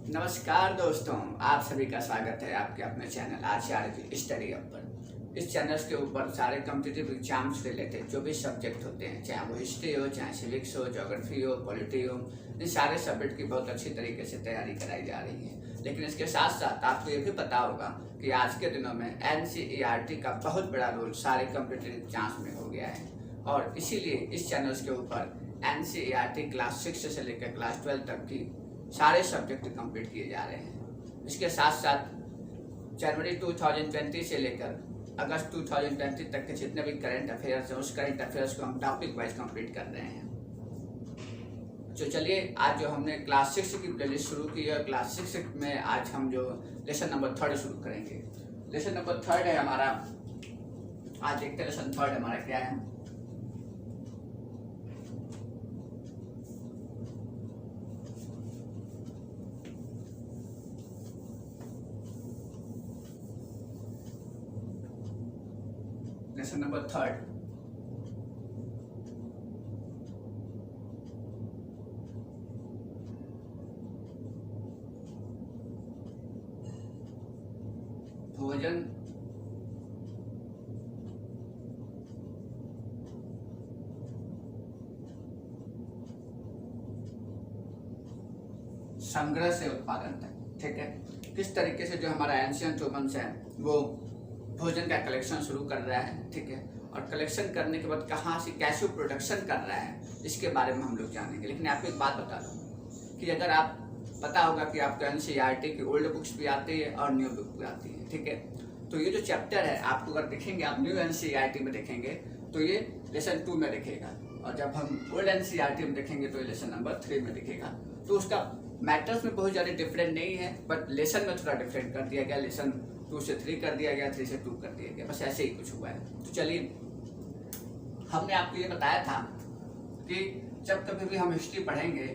नमस्कार दोस्तों, आप सभी का स्वागत है आपके अपने चैनल आचार्य स्टडी हब पर। इस चैनल के ऊपर सारे कॉम्पिटिटिव एग्जाम्स से रिलेटेड जो भी सब्जेक्ट होते हैं, चाहे वो हिस्ट्री हो, चाहे सिविक्स हो, ज्योग्राफी हो, पॉलिटी हो, इन सारे सब्जेक्ट की बहुत अच्छी तरीके से तैयारी कराई जा रही है। लेकिन इसके साथ साथ आपको ये भी पता होगा कि आज के दिनों में NCERT का बहुत बड़ा रोल सारे कॉम्पिटिटिव एग्जाम्स में हो गया है और इसीलिए इस चैनल के ऊपर NCERT क्लास 6 से लेकर क्लास 12 तक की सारे सब्जेक्ट कंप्लीट किए जा रहे हैं। इसके साथ साथ जनवरी 2020 से लेकर अगस्त 2020 तक के जितने भी करंट अफेयर्स हैं, उस करंट अफेयर्स को हम टॉपिक वाइज कंप्लीट कर रहे हैं। तो चलिए, आज जो हमने क्लास 6 की प्लेलिस्ट शुरू की है, क्लास 6 में आज हम जो लेसन नंबर 3 शुरू करेंगे। लेसन नंबर 3 है हमारा, आज देखते हैं लेसन 3 हमारा क्या है। लेसन नंबर 3 भोजन संग्रह से उत्पादन तक। ठीक है, किस तरीके से जो हमारा एंशियंट ह्यूमंस है वो भोजन का कलेक्शन शुरू कर रहा है। ठीक है, और कलेक्शन करने के बाद कहाँ से कैसे प्रोडक्शन कर रहा है, इसके बारे में हम लोग जानेंगे। लेकिन आपको एक बात बता दूँ कि अगर आप पता होगा कि आपको NCERT की ओल्ड बुक्स भी आती है और न्यू बुक भी आती है। ठीक है, तो ये जो चैप्टर है आपको अगर देखेंगे, आप न्यू NCERT में देखेंगे तो ये लेसन 2 में दिखेगा, और जब हम ओल्ड NCERT में देखेंगे तो ये लेसन नंबर 3 में दिखेगा। तो उसका मैटर्स में बहुत ज़्यादा डिफरेंट नहीं है, बट लेसन में थोड़ा डिफरेंट कर दिया गया। लेसन 2 से 3 कर दिया गया, 3 से 2 कर दिया गया, बस ऐसे ही कुछ हुआ है। तो चलिए, हमने आपको ये बताया था कि जब कभी भी हम हिस्ट्री पढ़ेंगे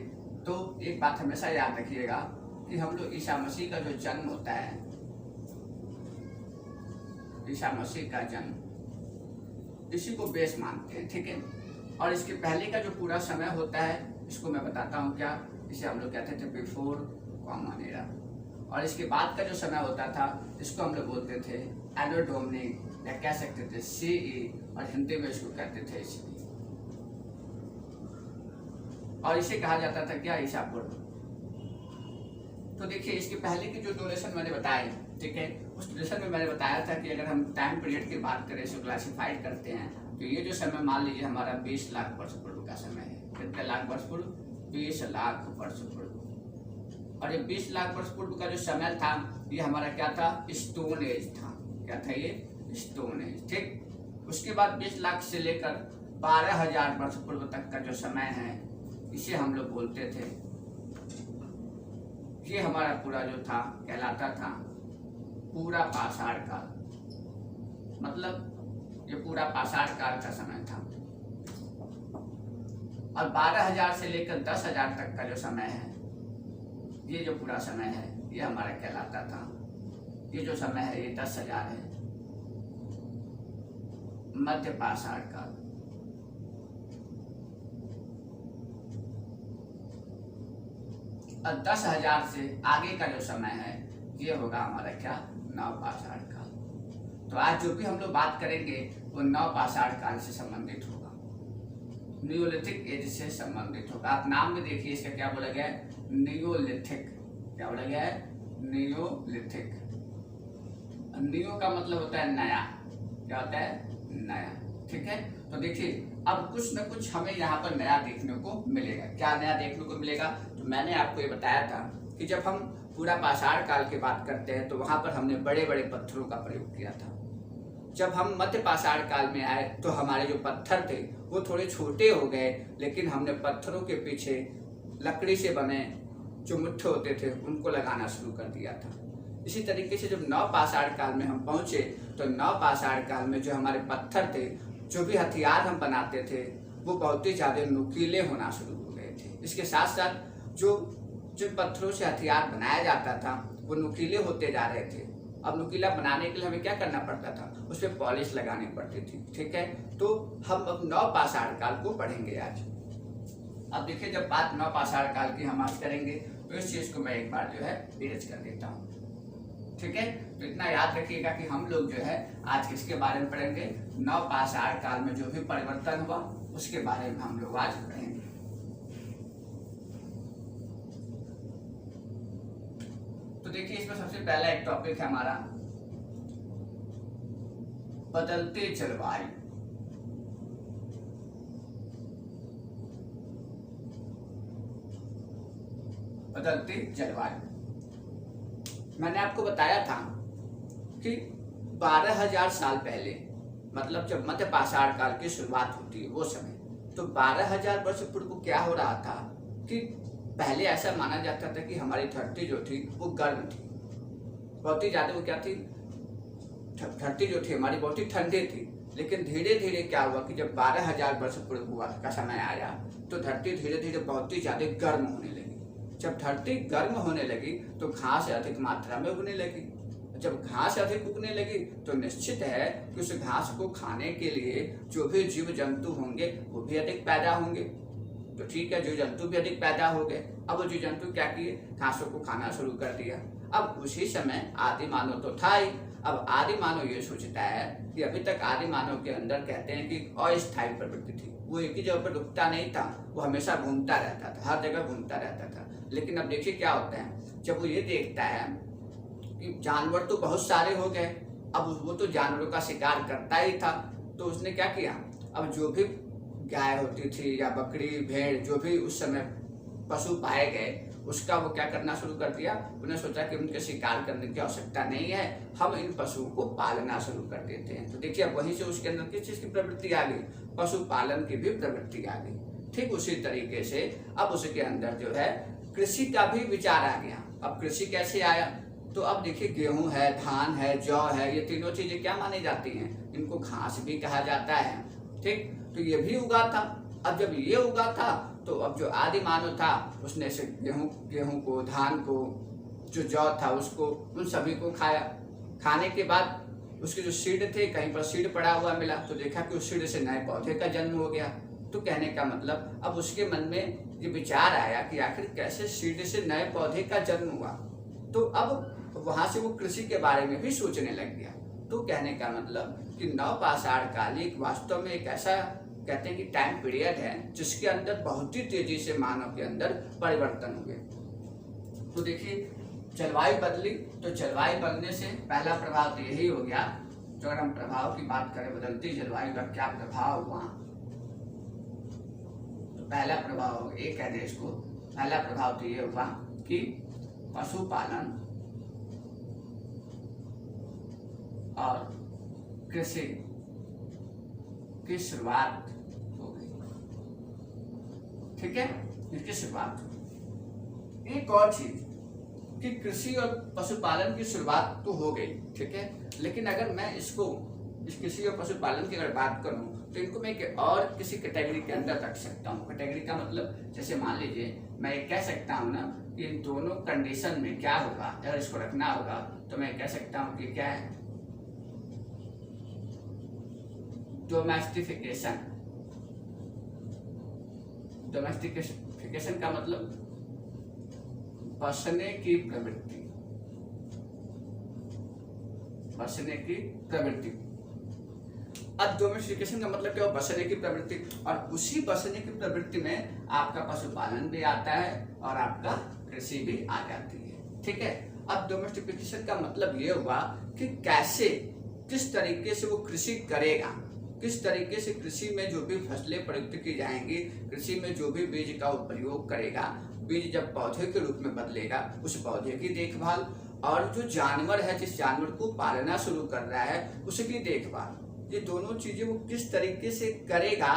तो एक बात हमेशा याद रखिएगा कि हम लोग ईसा मसीह का जो जन्म होता है, ईसा मसीह का जन्म, इसी को बेस मानते हैं। ठीक है, और इसके पहले का जो पूरा समय होता है, इसको मैं बताता हूँ क्या, इसे हम लोग कहते थे बिफोर कॉमन एरा, और इसके बाद का जो समय होता था इसको हम लोग बोलते थे एनो डोमिनी, या कह सकते थे CE, और हिंदी में इसको कहते थे ईस्वी, और इसे कहा जाता था क्या, ईसा पूर्व। तो देखिए, इसके पहले के जो 2 लेसन मैंने बताए, ठीक है, उस लेसन में मैंने बताया था कि अगर हम टाइम पीरियड की बात करें, इसको क्लासिफाइड करते हैं, तो ये जो समय मान लीजिए हमारा 20 लाख वर्ष पूर्व का समय है। कितने लाख वर्ष पूर्व? 20 लाख वर्ष पूर्व। और ये 20 लाख वर्ष पूर्व का जो समय था, ये हमारा क्या था, स्टोन एज था। क्या था ये? Stone age. ठीक, उसके बाद 20 लाख से लेकर 12,000 वर्ष पूर्व तक का जो समय है, इसे हम लोग बोलते थे, ये हमारा पूरा जो था कहलाता था पूरा पाषाण काल। मतलब ये पूरा पाषाण काल का समय था। और 12,000 से लेकर 10,000 तक का जो समय है, ये जो पूरा समय है, ये हमारा कहलाता था, ये जो समय है ये 10,000 है, मध्य पाषाण काल। और 10,000 से आगे का जो समय है, ये होगा हमारा क्या, नवपाषाण काल। तो आज जो भी हम लोग बात करेंगे वो नवपाषाण काल से संबंधित होगा, नियोलिथिक एज से संबंधित होगा। आप नाम में देखिए, इसका क्या बोला गया है, नियोलिथिक। क्या बोला गया है? नियोलिथिक। नियो का मतलब होता है नया। क्या होता है? नया। ठीक है, तो देखिए, अब कुछ न कुछ हमें यहाँ पर नया देखने को मिलेगा। क्या नया देखने को मिलेगा? तो मैंने आपको ये बताया था कि जब हम पूरा पाषाण काल की बात करते हैं तो वहां पर हमने बड़े बड़े पत्थरों का प्रयोग किया था। जब हम मध्य पाषाण काल में आए तो हमारे जो पत्थर थे वो थोड़े छोटे हो गए, लेकिन हमने पत्थरों के पीछे लकड़ी से बने जो मुट्ठे होते थे उनको लगाना शुरू कर दिया था। इसी तरीके से जब नवपाषाण काल में हम पहुंचे तो नवपाषाण काल में जो हमारे पत्थर थे, जो भी हथियार हम बनाते थे, वो बहुत ही ज्यादा नुकीले होना शुरू हो गए थे। इसके साथ साथ जो जिन पत्थरों से हथियार बनाया जाता था वो नुकीले होते जा रहे थे। अब नुकीला बनाने के लिए हमें क्या करना पड़ता था, उस पर पॉलिश लगानी पड़ती थी। ठीक है, तो हम अब नवपाषाण काल को पढ़ेंगे आज। अब देखिए, जब बात नवपाषाण काल की हम आज करेंगे तो इस चीज को मैं एक बार जो है इरेज कर देता हूँ। ठीक है, तो इतना याद रखिएगा कि हम लोग जो है आज किसके बारे में पढ़ेंगे, नवपाषाण काल में जो भी परिवर्तन हुआ उसके बारे में हम लोग आज पढ़ेंगे। तो देखिए इसमें सबसे पहला एक टॉपिक है हमारा बदलते जलवायु। बदलते जलवायु मैंने आपको बताया था कि 12,000 साल पहले, मतलब जब मध्य पाषाण काल की शुरुआत होती है वो समय, तो 12,000 वर्ष पूर्व क्या हो रहा था कि पहले ऐसा माना जाता था कि हमारी धरती जो थी वो गर्म थी, बहुत ही ज्यादा। वो क्या थी, धरती जो थी हमारी बहुत ही ठंडी थी। लेकिन धीरे धीरे क्या हुआ कि जब 12,000 वर्ष पूर्व हुआ का समय आया तो धरती धीरे धीरे बहुत ही ज्यादा गर्म होने लगी। जब धरती गर्म होने लगी तो घास अधिक मात्रा में उगने लगी। जब घास अधिक उगने लगी तो निश्चित है कि उस घास को खाने के लिए जो भी जीव जंतु होंगे वो भी अधिक पैदा होंगे। तो ठीक है, जीव जंतु भी अधिक पैदा हो गए। अब वो जीव जंतु क्या किए, घासों को खाना शुरू कर दिया। अब उसी समय आदि मानव तो था ही। अब आदि मानव ये सोचता है कि अभी तक आदि मानव के अंदर कहते हैं कि अस्थायी प्रवृत्ति थी, वो एक ही जगह पर रुकता नहीं था, वो हमेशा घूमता रहता था, हर जगह घूमता रहता था। लेकिन अब देखिए क्या होता है, जब वो ये देखता है कि जानवर तो बहुत सारे हो गए, अब वो तो जानवरों का शिकार करता ही था, तो उसने क्या किया, अब जो भी गाय होती थी या बकरी भेड़ जो भी उस समय पशु पाए गए उसका वो क्या करना शुरू कर दिया। उन्हें सोचा कि उनके शिकार करने की आवश्यकता नहीं है, हम इन पशुओं को पालना शुरू कर देते हैं। तो देखिए अब वहीं से उसके अंदर किस चीज की प्रवृत्ति आ गई, पशुपालन की भी प्रवृत्ति आ गई। ठीक उसी तरीके से अब उसके अंदर जो है कृषि का भी विचार आ गया। अब कृषि कैसे आया, तो अब देखिए गेहूं है, धान है, जौ है, ये तीनों चीजें क्या मानी जाती हैं, इनको घास भी कहा जाता है। ठीक, तो ये भी उगा था। अब जब ये उगा था तो अब जो आदि मानव था उसने से गेहूं को, धान को, जो जौ था उसको, उन सभी को खाया। खाने के बाद उसके जो सीड थे, कहीं पर सीड पड़ा हुआ मिला तो देखा कि उस सीड से नए पौधे का जन्म हो गया। तो कहने का मतलब अब उसके मन में ये विचार आया कि आखिर कैसे सीड से नए पौधे का जन्म हुआ। तो अब वहां से वो कृषि के बारे में भी सोचने लग गया। तो कहने का मतलब कि नवपाषाण कालिक वास्तव में एक ऐसा कहते हैं कि टाइम पीरियड है जिसके अंदर बहुत ही तेजी से मानव के अंदर परिवर्तन हुए। तो देखिए जलवायु बदली, तो जलवायु बदलने से पहला प्रभाव तो यही हो गया। जो अगर हम प्रभाव की बात करें, बदलती जलवायु का क्या प्रभाव हुआ, तो पहला प्रभाव एक कह दे इसको, पहला प्रभाव तो ये हुआ कि पशुपालन और कृषि की शुरुआत हो गई। ठीक है, इसकी शुरुआत। एक और चीज कि कृषि और पशुपालन की शुरुआत तो हो गई, ठीक है, लेकिन अगर मैं इसको इस कृषि और पशुपालन की अगर बात करूं तो इनको मैं और किसी कैटेगरी के अंदर रख सकता हूँ। कैटेगरी का मतलब जैसे मान लीजिए मैं ये कह सकता हूँ ना कि इन दोनों कंडीशन में क्या होगा, अगर इसको रखना होगा तो मैं कह सकता हूँ कि क्या है, डोमेस्टिफिकेशन। डोमेस्टिफिकेशन का मतलब बसने की प्रवृत्ति, बसने की प्रवृत्ति। अब डोमेस्टिकेशन का मतलब क्या हो, बसने की प्रवृत्ति, और उसी बसने की प्रवृत्ति में आपका पशुपालन भी आता है और आपका कृषि भी आ जाती है। ठीक है, अब डोमेस्टिफिकेशन का मतलब ये हुआ कि कैसे, किस तरीके से वो कृषि करेगा, किस तरीके से कृषि में जो भी फसलें प्रयुक्त की जाएंगी, कृषि में जो भी बीज का प्रयोग करेगा, बीज जब पौधे के रूप में बदलेगा उस पौधे की देखभाल, और जो जानवर है जिस जानवर को पालना शुरू कर रहा है उसकी देखभाल, ये दोनों चीजें वो किस तरीके से करेगा,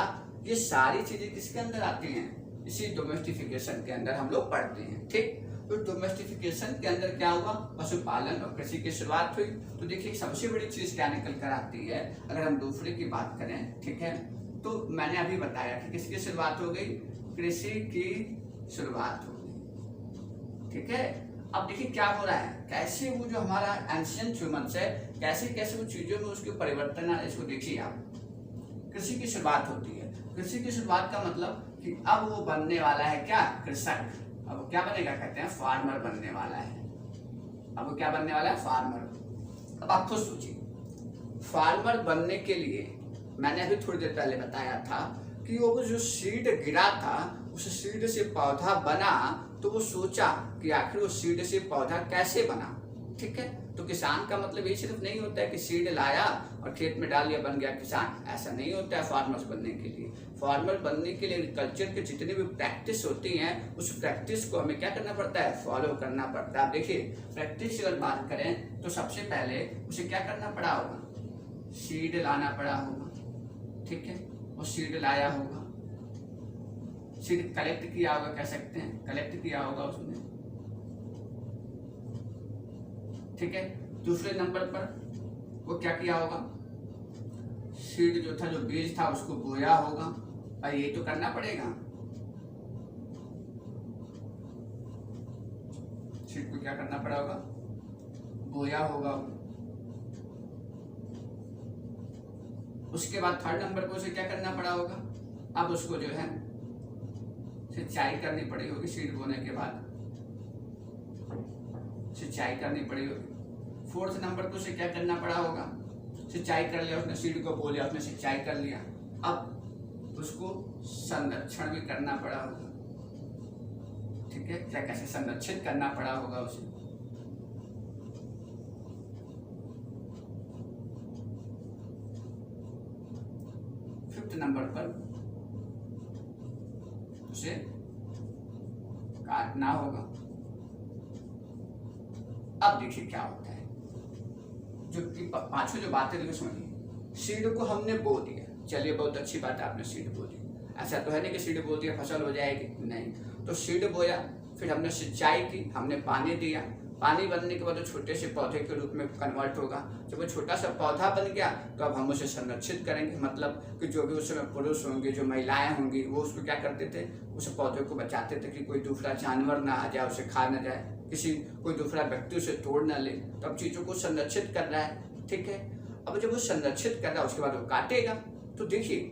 ये सारी चीजें किसके अंदर आती हैं, इसी डोमेस्टिफिकेशन के अंदर हम लोग पढ़ते हैं। ठीक, तो डोमेस्टिफिकेशन के अंदर क्या हुआ, पशुपालन और कृषि की शुरुआत हुई। तो देखिए सबसे बड़ी चीज क्या निकल कर आती है, अगर हम दूसरे की बात करें, ठीक है, तो मैंने अभी बताया कि किसकी शुरुआत हो गई, कृषि की शुरुआत हो गई। ठीक है, अब देखिए क्या हो रहा है, कैसे वो जो हमारा एंशिएंट ह्यूमंस है, कैसे कैसे वो चीजों में उसके परिवर्तन आ, इसको देखिए आप। कृषि की शुरुआत होती है, कृषि की शुरुआत का मतलब कि अब वो बनने वाला है क्या, कृषक। अब वो क्या बनेगा, कहते हैं फार्मर बनने वाला है। अब वो क्या बनने वाला है, फार्मर। अब आप खुद सोचिए, फार्मर बनने के लिए मैंने अभी थोड़ी देर पहले बताया था कि वो जो सीड गिरा था उस सीड से पौधा बना, तो वो सोचा कि आखिर वो सीड से पौधा कैसे बना। ठीक है, तो किसान का मतलब ये सिर्फ नहीं होता है कि सीड लाया और खेत में डाल दिया बन गया किसान, ऐसा नहीं होता है। फार्मर्स बनने के लिए, फार्मर बनने के लिए एग्रीकल्चर के जितने भी प्रैक्टिस होती हैं उस प्रैक्टिस को हमें क्या करना पड़ता है, फॉलो करना पड़ता है। आप देखिए, प्रैक्टिस की अगर बात करें तो सबसे पहले उसे क्या करना पड़ा होगा, सीड लाना पड़ा होगा। ठीक है, वो सीड लाया होगा, सीड कलेक्ट किया होगा, कह सकते हैं कलेक्ट किया होगा उसने। ठीक है, दूसरे नंबर पर वो क्या किया होगा, सीड जो था, जो बीज था उसको बोया होगा। और ये तो करना पड़ेगा, सीड को क्या करना पड़ा होगा, बोया होगा। उसके बाद थर्ड नंबर पर उसे क्या करना पड़ा होगा, अब उसको जो है सिंचाई करनी पड़ी होगी। सीड बोने के बाद सिंचाई करनी पड़ी होगी। फोर्थ नंबर पर उसे क्या करना पड़ा होगा, सिंचाई कर लिया उसने, सीड को बो लिया उसने, सिंचाई कर लिया। अब उसको संरक्षण भी करना पड़ा होगा। ठीक है, क्या कैसे संरक्षित करना पड़ा होगा उसे। फिफ्थ नंबर पर उसे काटना होगा। अब देखिए क्या होता है, जो पांचों जो बातें देखो सुनिए। सीड को हमने बो दिया, चलिए बहुत अच्छी बात है, आपने सीड बो दी। ऐसा तो है नहीं कि सीड बो दिया फसल हो जाएगी, नहीं। तो सीड बोया, फिर हमने सिंचाई की, हमने पानी दिया। पानी बनने के बाद छोटे से पौधे के रूप में कन्वर्ट होगा। जब वो छोटा सा पौधा बन गया तो अब हम उसे संरक्षित करेंगे, मतलब कि जो भी उस समय पुरुष होंगे, जो महिलाएं होंगी, वो उसको क्या करते थे, उस पौधे को बचाते थे कि कोई दूसरा जानवर ना आ जाए, उसे खा ना जाए, कोई दूसरा व्यक्ति उसे तोड़ ना ले। तो अब चीजों को संरक्षित कर रहा है। ठीक है, अब जब वो संरक्षित कर रहा है उसके बाद वो काटेगा। तो देखिए,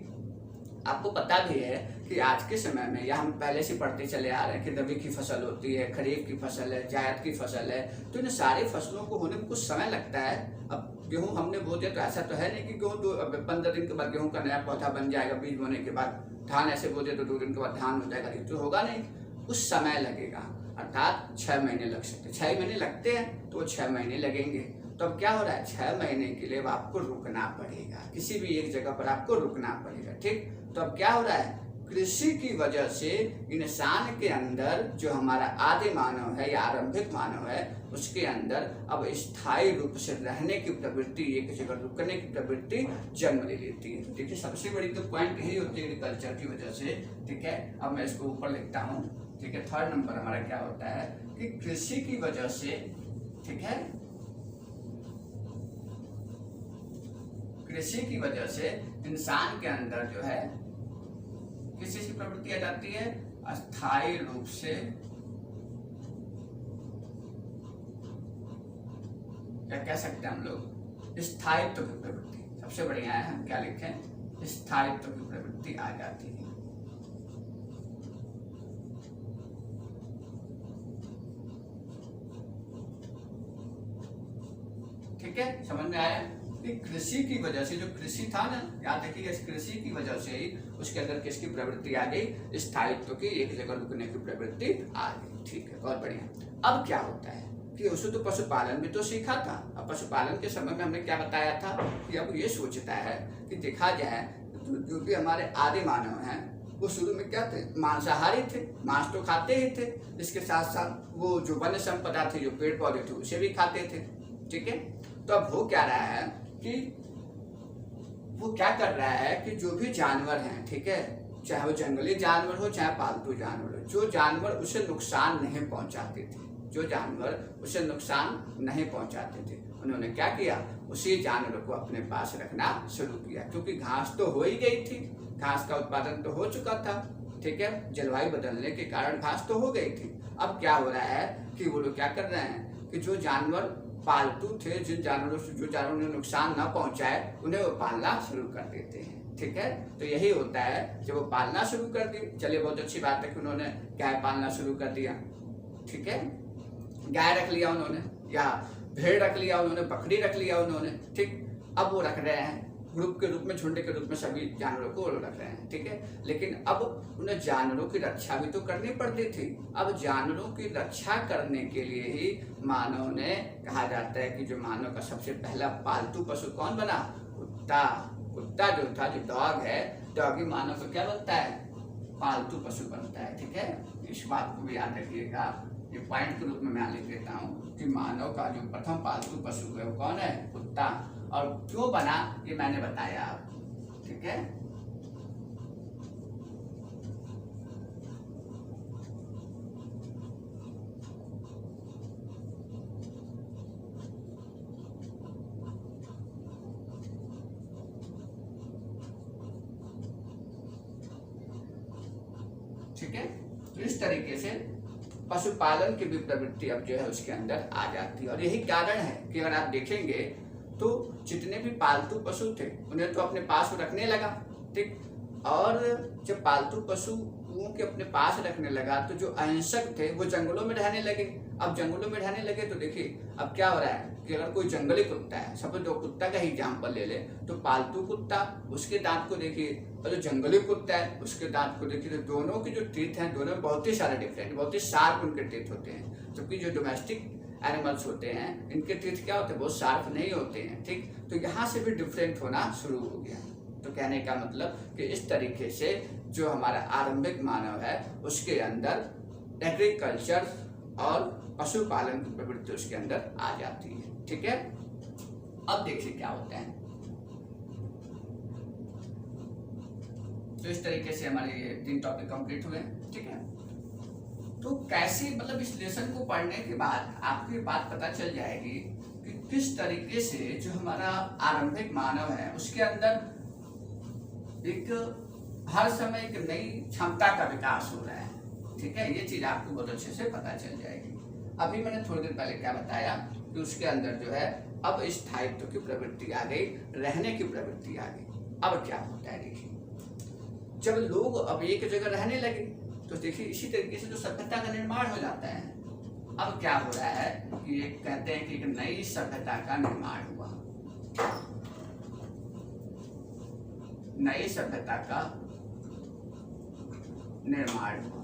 आपको पता भी है कि आज के समय में, या हम पहले से पढ़ते चले आ रहे हैं कि रबी की फसल होती है, खरीफ की फसल है, जायद की फसल है। तो इन सारी फसलों को होने में कुछ समय लगता है। अब गेहूं हमने बो दिया तो ऐसा तो है नहीं कि गेहूं 15 दिन के बाद गेहूं का नया पौधा बन जाएगा बीज बोने के बाद। धान ऐसे बो दिया तो 2 दिन के बाद धान हो जाएगा, ये तो होगा नहीं, कुछ समय लगेगा। अर्थात 6 महीने लग सकते हैं। 6 महीने लगते हैं तो 6 महीने लगेंगे। तो अब क्या हो रहा है, 6 महीने के लिए आपको रुकना पड़ेगा, किसी भी एक जगह पर आपको रुकना पड़ेगा। ठीक, तो अब क्या हो रहा है, कृषि की वजह से इंसान के अंदर, जो हमारा आदि मानव है या आरंभिक मानव है, उसके अंदर अब स्थायी रूप से रहने की प्रवृत्ति, एक जगह रुकने की प्रवृत्ति जन्म ले लेती है। तो देखिए, सबसे बड़ी तो पॉइंट यही होती है एग्रीकल्चर की वजह से। ठीक है, अब मैं इसको ऊपर लिखता हूँ। ठीक है, थर्ड नंबर हमारा क्या होता है कि कृषि की वजह से, ठीक है, कृषि की वजह से इंसान के अंदर जो है किस चीज की प्रवृत्ति आ जाती है, अस्थायी रूप से, क्या कह सकते हैं हम लोग, स्थायित्व की प्रवृत्ति। सबसे बढ़िया है, हम क्या लिखें, स्थायित्व की प्रवृत्ति आ जाती है। ठीक है, समझ में आया कि कृषि की वजह से, जो कृषि था ना, याद रखिएगा, इस कृषि की वजह से ही उसके अंदर किसकी प्रवृत्ति आ गई, स्थायित्व की, एक जगह रुकने की प्रवृत्ति आ गई। ठीक है, बहुत बढ़िया। अब क्या होता है कि उसे तो पशुपालन भी तो सीखा था। अब पशुपालन के समय में हमने क्या बताया था कि अब ये सोचता है कि देखा जाए तो जो भी हमारे आदि मानव हैं वो शुरू में क्या थे, मांसाहारी थे, मांस तो खाते ही थे। इसके साथ साथ वो जो वन्य संपदा थी, जो पेड़ पौधे थे, उसे भी खाते थे। ठीक है, तो अब हो क्या रहा है कि वो क्या कर रहा है कि जो भी जानवर हैं, ठीक है, चाहे वो जंगली जानवर हो चाहे पालतू जानवर हो, जो जानवर उसे नुकसान नहीं पहुंचाते थे, जो जानवर उसे नुकसान नहीं पहुंचाते थे, उन्होंने क्या किया, उसी जानवर को अपने पास रखना शुरू किया। क्योंकि घास तो हो ही गई थी, घास का उत्पादन तो हो चुका था। ठीक है, जलवायु बदलने के कारण घास तो हो गई थी। अब क्या हो रहा है कि वो लोग क्या कर रहे हैं कि जो जानवर पालतू थे, जिन जानवरों से जो जानवरों ने नुकसान न पहुंचाए, उन्हें वो पालना शुरू कर देते हैं। ठीक है। तो यही होता है जब वो पालना शुरू कर दी, चलिए बहुत अच्छी बात है कि उन्होंने गाय पालना शुरू कर दिया, ठीक है, गाय रख लिया उन्होंने, या भेड़ रख लिया उन्होंने, बकरी रख लिया उन्होंने, ठीक। अब वो रख रहे हैं ग्रुप के रूप में, झुंड के रूप में सभी जानवरों को रख रहे हैं, ठीक है। लेकिन अब उन्हें जानवरों की रक्षा भी तो करनी पड़ती थी। अब जानवरों की रक्षा करने के लिए ही मानव ने, कहा जाता है कि जो मानव का सबसे पहला पालतू पशु कौन बना, कुत्ता। कुत्ता जो था, जो डॉग है, डॉगी मानव का क्या बनता है, पालतू पशु बनता है, ठीक है। इस बात को भी याद रखिएगा, ये पॉइंट के रूप में मैं लिख देता हूँ कि मानव का जो प्रथम पालतू पशु है वो कौन है, कुत्ता। और क्यों बना ये मैंने बताया आपको, ठीक है। ठीक है। तो इस तरीके से पशुपालन की भी प्रवृत्ति अब जो है उसके अंदर आ जाती है। और यही कारण है कि अगर आप देखेंगे तो जितने भी पालतू पशु थे उन्हें तो अपने पास रखने लगा, ठीक। और जब पालतू पशुओं के अपने पास रखने लगा तो जो अहिंसक थे वो जंगलों में रहने लगे। अब जंगलों में रहने लगे तो देखिए अब क्या हो रहा है कि अगर कोई जंगली कुत्ता है, सपोज दो कुत्ता का ही एग्जाम्पल ले ले, तो पालतू कुत्ता उसके दांत को देखिए और जो जंगली कुत्ता है उसके दांत को देखिए, तो दोनों के जो टीथ हैं दोनों में बहुत ही सारे डिफरेंट, बहुत ही शार्प उनके टीथ होते हैं। जबकि जो डोमेस्टिक एनिमल्स होते हैं इनके टीथ क्या होते हैं, बहुत शार्प नहीं होते हैं, ठीक। तो यहाँ से भी डिफरेंट होना शुरू हो गया। तो कहने का मतलब कि इस तरीके से जो हमारा आरंभिक मानव है उसके अंदर एग्रीकल्चर और पशुपालन की प्रवृत्ति उसके अंदर आ जाती है, ठीक है। अब देखिए क्या होता है। तो इस तरीके से हमारे ये 3 टॉपिक कंप्लीट हुए, ठीक है। तो कैसे, मतलब इस लेसन को पढ़ने के बाद आपको ये बात पता चल जाएगी कि किस तरीके से जो हमारा आरंभिक मानव है उसके अंदर एक हर समय एक नई क्षमता का विकास हो रहा है, ठीक है। ये चीज आपको बहुत अच्छे से पता चल जाएगी। अभी मैंने थोड़ी देर पहले क्या बताया कि उसके अंदर जो है अब स्थायित्व की प्रवृत्ति आ गई, रहने की प्रवृत्ति आ गई। अब क्या होता है देखिए, जब लोग अब एक जगह रहने लगे तो देखिए इसी तरीके से जो सभ्यता का निर्माण हो जाता है। अब क्या हो रहा है कि एक कहते हैं कि एक नई सभ्यता का निर्माण हुआ, नई सभ्यता का निर्माण हुआ।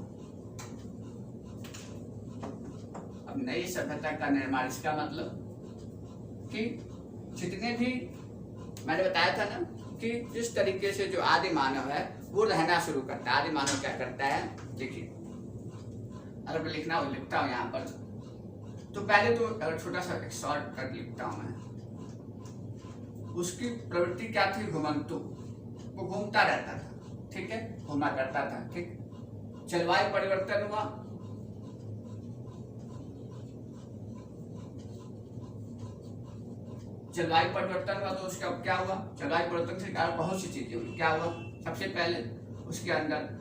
अब नई सभ्यता का निर्माण, इसका मतलब कि जितने भी मैंने बताया था ना कि जिस तरीके से जो आदि मानव है वो रहना शुरू करता है। आदि मानव क्या करता है, देखिए अगर मैं लिखना हो लिखता हूँ यहाँ पर, तो पहले तो अगर छोटा सा एक शॉर्ट कट लिखता हूँ मैं, उसकी प्रवृत्ति क्या थी, घुमंतु, वो घूमता रहता था, ठीक है, घूमा करता था, ठीक। जलवायु परिवर्तन हुआ, जलवायु परिवर्तन हुआ तो उसका क्या हुआ, जलवायु परिवर्तन से कारण बहुत सी चीजें हुई। क्या हुआ, सबसे पहले उसके अंदर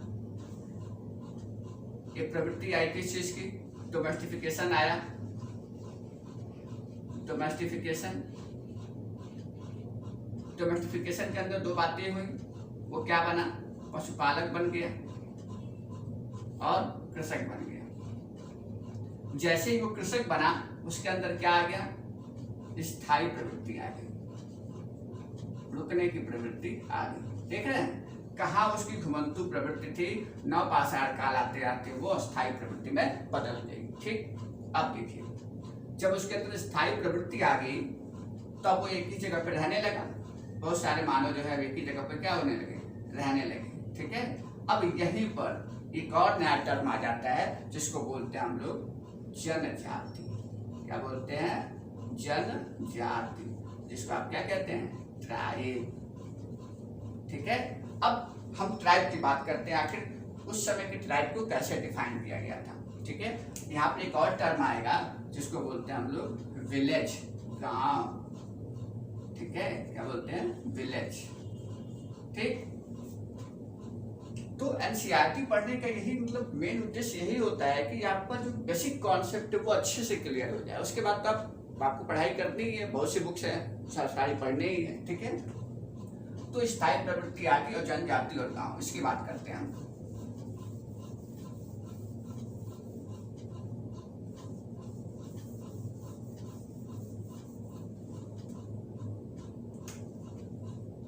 एक प्रवृत्ति आई किस चीज की, डोमेस्टिफिकेशन आया। डोमेस्टिफिकेशन, डोमेस्टिफिकेशन के अंदर 2 बातें हुई, वो क्या बना, पशुपालक बन गया और कृषक बन गया। जैसे ही वो कृषक बना उसके अंदर क्या आ गया, स्थायी प्रवृत्ति आ गई, रुकने की प्रवृत्ति आ गई। देख रहे हैं कहाँ उसकी घुमंतु प्रवृत्ति थी, नवपाषाण काल आते आते वो स्थायी प्रवृत्ति में बदल गई, ठीक। अब देखिए जब उसके अंदर स्थायी प्रवृत्ति आ गई तब वो एक ही जगह पर रहने लगा। बहुत सारे मानव जो है एक ही जगह पर क्या होने लगे, रहने लगे, ठीक है। अब यहीं पर एक और नया टर्म आ जाता है जिसको बोलते हैं हम लोग जनजाति। क्या बोलते हैं, जनजाति, जिसको आप क्या कहते हैं, ट्राइब, ठीक है। अब हम ट्राइब की बात करते हैं, आखिर उस समय की ट्राइब को कैसे डिफाइन किया गया था, ठीक है। यहाँ पे एक और टर्म आएगा जिसको बोलते हैं हम लोग विलेज, गांव, ठीक है। क्या बोलते हैं, विलेज, ठीक। तो एनसीईआरटी पढ़ने का यही मतलब मेन उद्देश्य यही होता है कि आपका जो बेसिक कॉन्सेप्ट है वो अच्छे से क्लियर हो जाए। उसके बाद तो आपको पढ़ाई करनी ही है, बहुत सी बुक्स है, सारी पढ़नी ही है, ठीक है। तो स्थायी प्रवृत्ति आदि और जनजाति और गांव, इसकी बात करते हैं हम।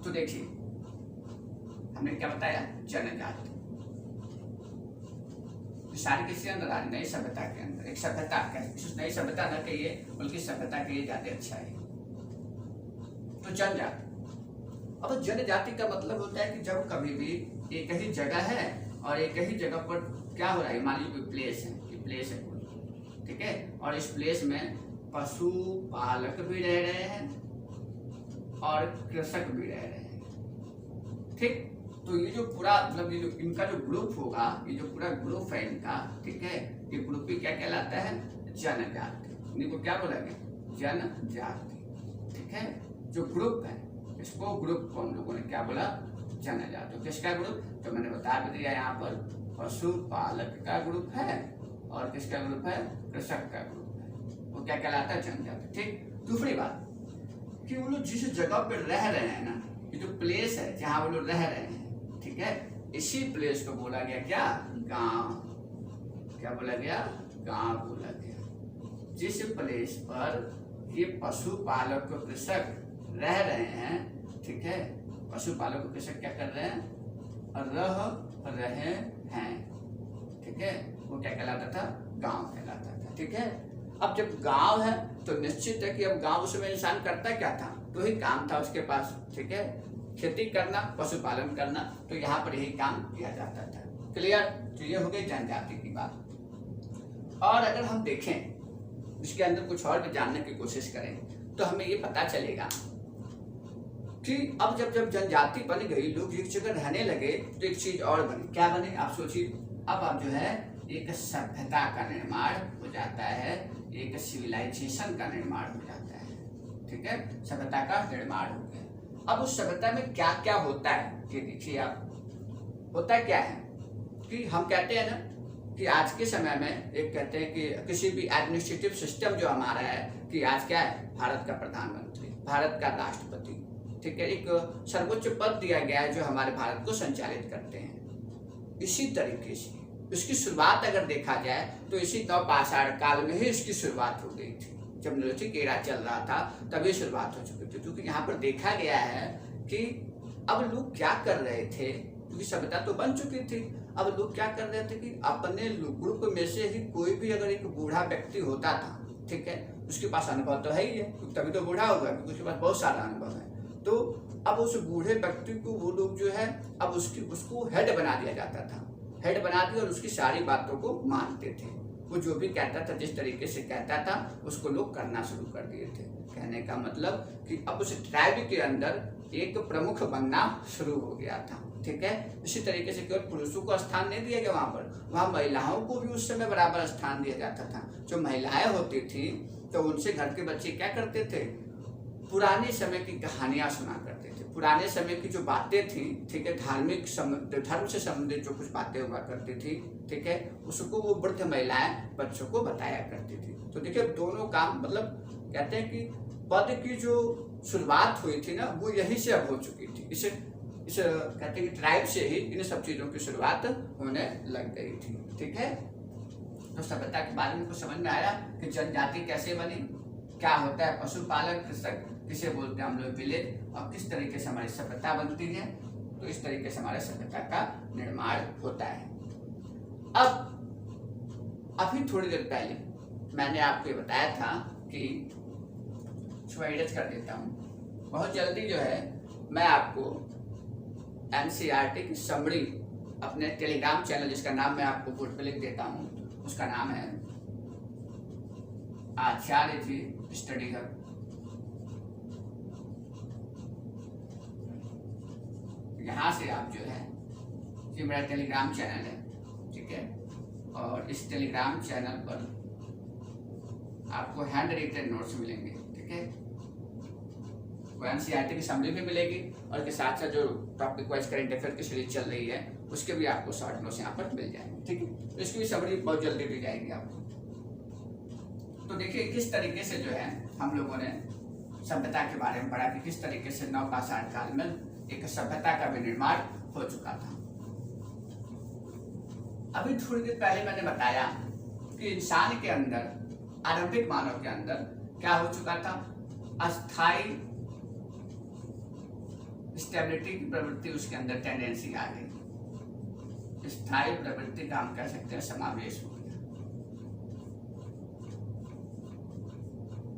तो देखिए हमने क्या बताया, जनजाति सारी किसके अंदर आ रही, नई सभ्यता के अंदर। एक सभ्यता क्या है, नई सभ्यता न कहिए बल्कि सभ्यता कहिए ज्यादा अच्छा है। तो जनजाति, अब जनजाति का मतलब होता है कि जब कभी भी एक ही जगह है और एक ही जगह पर क्या हो रहा है, मान लीजिए कोई प्लेस है, ये प्लेस है कोई, ठीक है, और इस प्लेस में पशु पालक भी रह रहे हैं और कृषक भी रह रहे हैं, ठीक। तो ये जो पूरा मतलब ये जो इनका जो ग्रुप होगा, ये जो पूरा ग्रुप है इनका, ठीक है, ये ग्रुप भी क्या कहलाता है, जनजाति। इनको क्या बोलेंगे, जनजाति, ठीक है। जो ग्रुप है इसको ग्रुप को हम लोगों ने क्या बोला, जनजाति। किसका ग्रुप, तो मैंने बता भी दिया यहाँ पर, पशुपालक का ग्रुप है और किसका ग्रुप है, कृषक का ग्रुप है, वो क्या कहलाता है, जनजाति, ठीक। दूसरी बात कि वो लोग जिस जगह पे रह रहे हैं ना, ये जो प्लेस है जहाँ वो लोग रह रहे हैं, ठीक है, इसी प्लेस को बोला गया क्या, गांव। क्या बोला गया, गांव बोला गया। जिस प्लेस पर ये पशुपालक और कृषक रह रहे हैं, ठीक है, पशुपालक और कृषक क्या कर रहे हैं, रह रहे हैं, ठीक है, वो क्या कहलाता था, गांव कहलाता था, ठीक है। अब जब गांव है तो निश्चित है कि अब गांव उस समय इंसान करता क्या था, तो ही काम था उसके पास, ठीक है, खेती करना, पशुपालन करना, तो यहाँ पर यही काम किया जाता था। क्लियर, तो ये हो गई जनजाति की बात। और अगर हम देखें इसके अंदर कुछ और भी जानने की कोशिश करें तो हमें ये पता चलेगा कि अब जब जब जनजाति बन गई, लोग एक जगह रहने लगे, तो एक चीज और बनी। क्या बनी, आप सोचिए, अब जो है एक सभ्यता का निर्माण हो जाता है, एक सिविलाइजेशन का निर्माण हो जाता है, ठीक है, सभ्यता का निर्माण हो गया। अब उस सभ्यता में क्या क्या होता है, ये देखिए आप, होता क्या है कि हम कहते हैं ना कि आज के समय में एक कहते हैं कि किसी भी एडमिनिस्ट्रेटिव सिस्टम जो हमारा है, कि आज क्या है, भारत का प्रधानमंत्री, भारत का राष्ट्रपति, ठीक है, एक सर्वोच्च पद दिया गया है जो हमारे भारत को संचालित करते हैं। इसी तरीके से इसकी शुरुआत अगर देखा जाए तो इसी नवपाषाण काल में ही इसकी शुरुआत हो गई थी। जब नियोजित एरा चल रहा था तभी शुरुआत हो चुकी थी, क्योंकि यहाँ पर देखा गया है कि अब लोग क्या कर रहे थे, क्योंकि सभ्यता तो बन चुकी थी। अब लोग क्या कर रहे थे कि अपने ग्रुप में से ही कोई भी अगर एक बूढ़ा व्यक्ति होता था, ठीक है, उसके पास अनुभव तो है ही है, तभी तो बूढ़ा होगा, क्योंकि उसके पास बहुत सारा अनुभव है। तो अब उस बूढ़े व्यक्ति को वो लोग जो है अब उसको हेड बना दिया जाता था, हेड बना दिया और उसकी सारी बातों को मानते थे। वो जो भी कहता था, जिस तरीके से कहता था, उसको लोग करना शुरू कर दिए थे। कहने का मतलब कि अब उस ट्राइब के अंदर एक प्रमुख बनना शुरू हो गया था, ठीक है। इसी तरीके से केवल पुरुषों को स्थान नहीं दिया गया, वहाँ महिलाओं को भी उस समय बराबर स्थान दिया जाता था। जो महिलाएं होती थी तो उनसे घर के बच्चे क्या करते थे, पुराने समय की कहानियां सुना करते थे, पुराने समय की जो बातें थी, ठीक है, धर्म से संबंधित जो कुछ बातें हुआ करती थी, ठीक है, उसको वो वृद्ध महिलाएं बच्चों को बताया करती थी। तो देखिए दोनों काम, मतलब कहते हैं कि पद की जो शुरुआत हुई थी ना, वो यहीं से अब हो चुकी थी। इसे कहते हैं कि ट्राइब से ही इन सब चीजों की शुरुआत होने लग गई थी, ठीक है। तो सभ्यता के बारे में कुछ समझ में आया कि जनजाति कैसे बनी, क्या होता है पशुपालक, कृषक किसे बोलते हैं हम लोग, विलेज, और किस तरीके से हमारी सभ्यता बनती है। तो इस तरीके से हमारे सभ्यता का निर्माण होता है। अब अभी थोड़ी देर पहले मैंने आपको ये बताया था कि एडिट कर देता हूँ, बहुत जल्दी जो है मैं आपको एनसीईआरटी की समरी अपने टेलीग्राम चैनल, जिसका नाम मैं आपको बोर्ड पे लिख देता हूँ, उसका नाम है आचार्य जी स्टडी हब। यहाँ से आप जो है, ये मेरा टेलीग्राम चैनल है, ठीक है, और इस टेलीग्राम चैनल पर आपको हैंड रिटन नोट्स मिलेंगे, ठीक है, वो एनसीईआरटी की समरी भी मिलेगी और के साथ साथ जो टॉपिक वाइज करंट अफेयर की सीरीज चल रही है उसके भी आपको शॉर्ट नोट्स यहाँ पर मिल जाएंगे, ठीक है। तो इसकी भी समरी बहुत जल्दी दी जाएगी आपको। तो देखिए किस तरीके से जो है हम लोगों ने सभ्यता के बारे में पढ़ा कि किस तरीके से नवपाषाण काल में एक सभ्यता का भी निर्माण हो चुका था। अभी थोड़ी देर पहले मैंने बताया कि इंसान के अंदर, आरंभिक मानव के अंदर क्या हो चुका था, अस्थाई स्टेबिलिटी की प्रवृत्ति उसके अंदर टेंडेंसी आ गई। स्थायी प्रवृत्ति का हम कह सकते हैं समावेश हो गया।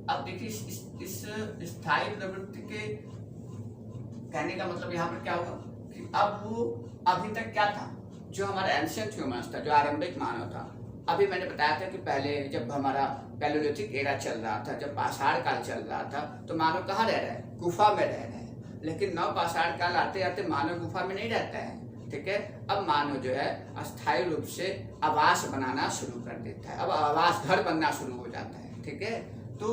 अब देखिए इस स्थायी प्रवृत्ति के कहने का मतलब यहाँ पर क्या हुआ कि अब वो अभी तक क्या था, जो हमारा एंशिएंट ह्यूमंस था, जो आरंभिक मानव था, अभी मैंने बताया था कि पहले जब हमारा पैलियोलिथिक एरा चल रहा था, जब पाषाण काल चल रहा था, तो मानव कहाँ रह रहा है, गुफा में रह रहे हैं। लेकिन नव पाषाण काल आते आते मानव गुफा में नहीं रहता है, ठीक है। अब मानव जो है अस्थायी रूप से आवास बनाना शुरू कर देता है, अब आवास घर बनना शुरू हो जाता है, ठीक है। तो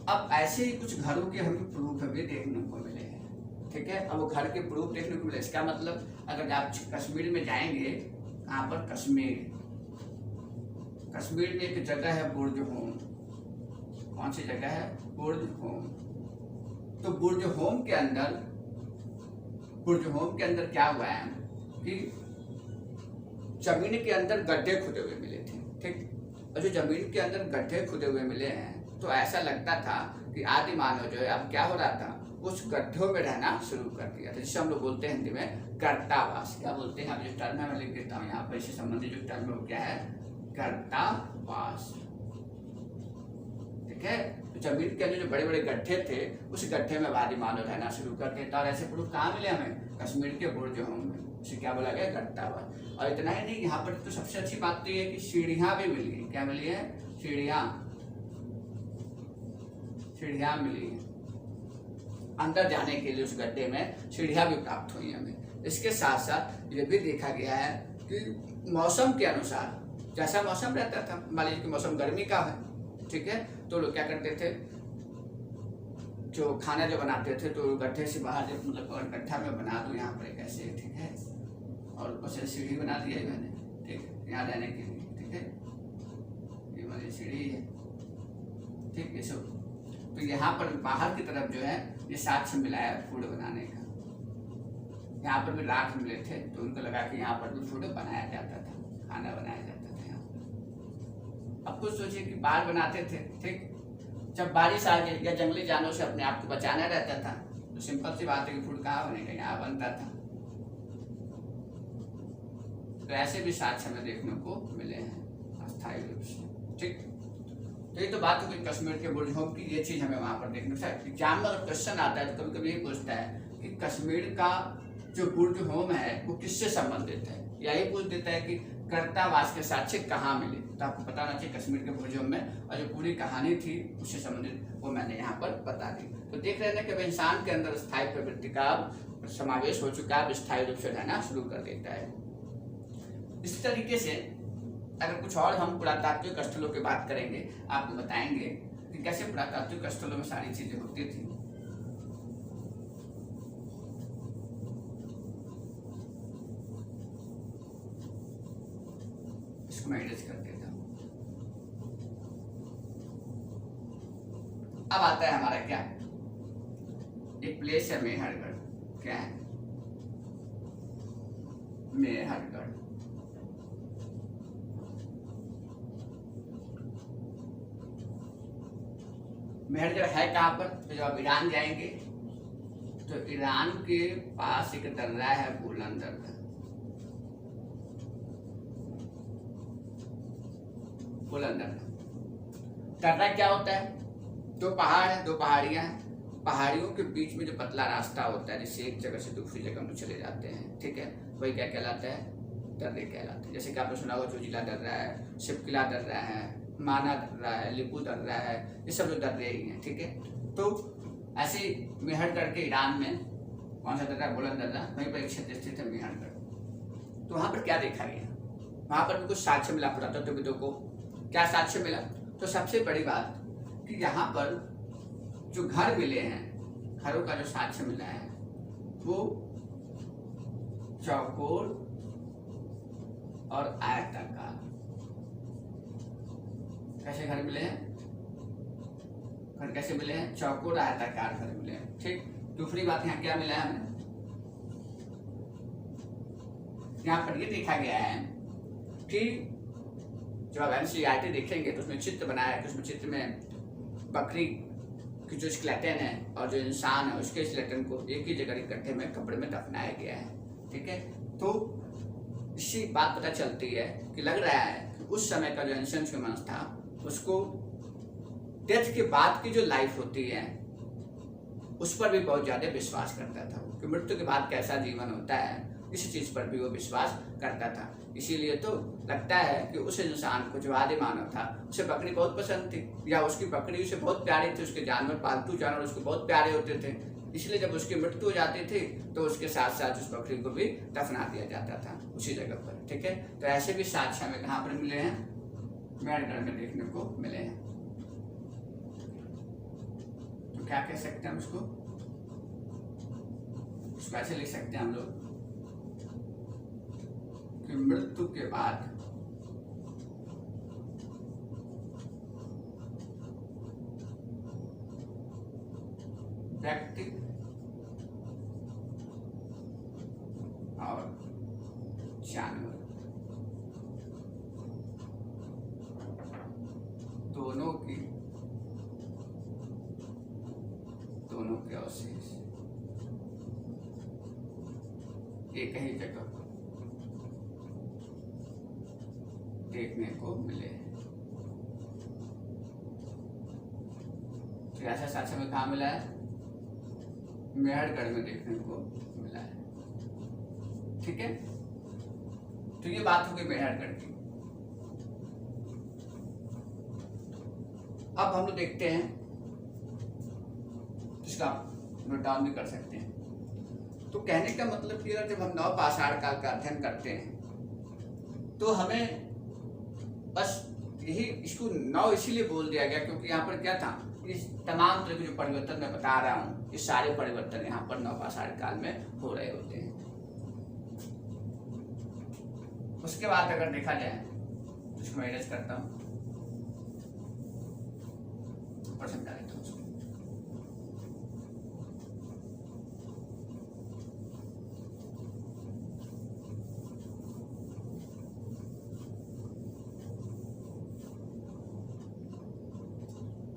अब ऐसे ही कुछ घरों के हमें प्रूफ भी देखने को मिले हैं, ठीक है। अब वो घर के प्रूफ देखने को मिले, इसका मतलब अगर आप कश्मीर में जाएंगे, कहाँ पर, कश्मीर में एक जगह है बुर्ज होम। कौन सी जगह है, बुर्ज होम। तो बुर्ज होम के अंदर क्या हुआ है कि जमीन के अंदर गड्ढे खुदे हुए मिले थे, ठीक। और जो जमीन के अंदर गड्ढे खुदे हुए मिले हैं, तो ऐसा लगता था कि आदि मानव जो है अब क्या हो रहा था, उस गड्ढों में रहना शुरू कर दिया था, जिसे हम लोग बोलते हैं हिंदी में कर्तावास। क्या बोलते हैं, अब जो टर्म है मैं लिख देता हूँ यहाँ पर, इससे संबंधित जो टर्म है वो क्या है, कर्तावास, ठीक है। तो जमीन के अंदर जो बड़े बड़े गड्ढे थे, उस गड्ढे में आदि मानव रहना शुरू कर देता। और ऐसे प्रूफ कहाँ मिले हमें, कश्मीर के बुर्ज होम में, उसे क्या बोला गया, कर्तावास। और इतना ही नहीं, यहाँ पर तो सबसे अच्छी बात तो ये है कि सीढ़ियां भी मिली है। क्या मिली है, सीढ़ियां मिली है, अंदर जाने के लिए उस गड्ढे में सीढ़ियां भी प्राप्त हुई हमें। इसके साथ साथ ये भी देखा गया है कि मौसम के अनुसार, जैसा मौसम रहता था, मान लीजिए कि मौसम गर्मी का है, ठीक है, तो लोग क्या करते थे, जो खाना जो बनाते थे, तो गड्ढे से बाहर, मतलब गड्ढा में बना दो यहाँ पर कैसे, ठीक है, और ऊपर से सीढ़ी बना दिया मैंने, ठीक, यहाँ रहने के लिए, ठीक है, ये वाली सीढ़ी है, ठीक, ये सब। तो यहाँ पर बाहर की तरफ जो है ये साक्ष्य मिला है फूड बनाने का। यहाँ पर भी राख मिले थे, तो उनको लगा कि यहाँ पर भी फूड बनाया जाता था, खाना बनाया जाता था यहाँ पर। अब कुछ सोचिए कि बाढ़ बनाते थे, ठीक, जब बारिश आ गई या जंगली जानवरों से अपने आप को बचाना रहता था, तो सिंपल सी बात है कि फूड कहाँ बनेगा, यहाँ बनता था। तो ऐसे भी साक्ष्य हमें देखने को मिले हैं अस्थायी रूप से, ठीक। तो ये तो बात हो गई कश्मीर के बुर्ज होम की, ये चीज हमें वहां पर देखने को। एग्जाम में अगर क्वेश्चन आता है तो कभी कभी ये पूछता है कि कश्मीर का जो बुर्ज होम है वो किससे संबंधित है, या ये पूछ देता है कि कर्तावास के साक्ष्य कहाँ मिले। तो आपको पता होना चाहिए कश्मीर के बुर्ज होम में, और जो पूरी कहानी थी उससे संबंधित वो मैंने यहाँ पर बता दी। तो देख रहे हैं कि इंसान के अंदर स्थायी प्रवृत्ति का समावेश हो चुका है, स्थायी रूप से रहना शुरू कर देता है। इस तरीके से अगर कुछ और हम पुरातात्विक स्थलों की बात करेंगे, आपको बताएंगे कि कैसे पुरातात्विक स्थलों में सारी चीजें होती थी। इसको मैं एडिट कर देता हूं। अब आता है हमारा क्या, एक प्लेस है मेहरगढ़। क्या है, मेहरगढ़। मेहरगढ़ है कहाँ पर, तो जब आप ईरान जाएंगे तो ईरान के पास एक दर्रा है, बुलंद दर्रा। बुलंद दर्रा क्या होता है, दो पहाड़ है, दो पहाड़ियां हैं, पहाड़ियों के बीच में जो पतला रास्ता होता है, जिससे एक जगह से दूसरी जगह में चले जाते हैं, ठीक है, वही क्या कहलाता है, दर्रे कहलाते हैं। जैसे कि आपने सुना होगा जोजिला दर्रा है, शिवकिला दर्रा है, माना दर्रा है, लिपू दर्रा है, ये सब जो दर्रे ही हैं, ठीक है। तो ऐसे मेहरगढ़ के ईरान में कौन सा दर्रा, बुलंद दर्रा, वहीं पर एक क्षेत्र स्थित है मेहरगढ़। तो वहां पर क्या देखा गया, वहां पर भी कुछ साक्ष्य मिला पुरातत्वविदों को। क्या साक्ष्य मिला, तो सबसे बड़ी बात कि यहाँ पर जो घर मिले हैं, घरों का जो साक्ष्य मिला है वो चौकोर और आयताकार। कैसे घर मिले हैं, घर कैसे मिले हैं, चौकोर आयताकार घर मिले हैं, ठीक। दूसरी बात यहाँ क्या मिला है हमें, यहाँ पर ये देखा गया है कि जब आप NCERT देखेंगे तो उसमें चित्र बनाया है कि उसमें चित्र में बकरी की जो स्केलेटन है और जो इंसान है उसके स्केलेटन को एक ही जगह इकट्ठे में कपड़े में दफनाया गया है। ठीक है, तो इससे बात पता चलती है कि लग रहा है कि उस समय का जो एंशिएंट ह्यूमंस था उसको डेथ के बाद की जो लाइफ होती है उस पर भी बहुत ज्यादा विश्वास करता था कि मृत्यु के बाद कैसा जीवन होता है, इस चीज पर भी वो विश्वास करता था। इसीलिए तो लगता है कि उस इंसान को जो आदि मानव था उसे बकरी बहुत पसंद थी, या उसकी बकरी उसे बहुत प्यारी थी, उसके जानवर, पालतू जानवर उसको बहुत प्यारे होते थे। इसलिए जब उसकी मृत्यु हो जाती थी तो उसके साथ साथ उस बकरी को भी दफना दिया जाता था उसी जगह पर। ठीक है, तो ऐसे भी साक्ष्य हमें कहाँ पर मिले हैं? मेहरगढ़ में देखने को मिले हैं। तो क्या कह सकते हैं उसको ऐसे लिख सकते हैं हम लोग कि मृत्यु के बाद व्यक्ति और जानवर दोनों के अवशेष एक ही जगह पर देखने को मिले। तो ऐसा साक्ष्य में कहाँ मिला है? मेहरगढ़ में देखने को मिला है। ठीक है, तो ये बात हो गई मेहरगढ़ की। अब हम लोग देखते हैं, इसका नोट डाउन भी कर सकते हैं। तो कहने का मतलब कि जब हम नव पाषाण काल का अध्ययन करते हैं तो हमें बस यही इसको नव इसीलिए बोल दिया गया क्योंकि यहाँ पर क्या था, इस तमाम तरह के जो परिवर्तन मैं बता रहा हूँ, ये सारे परिवर्तन यहाँ पर नव पाषाण काल में हो रहे होते हैं। उसके बाद अगर देखा जाए तो इसको मैं इरेज करता हूँ, प्रश्न कर लेता हूँ उसको।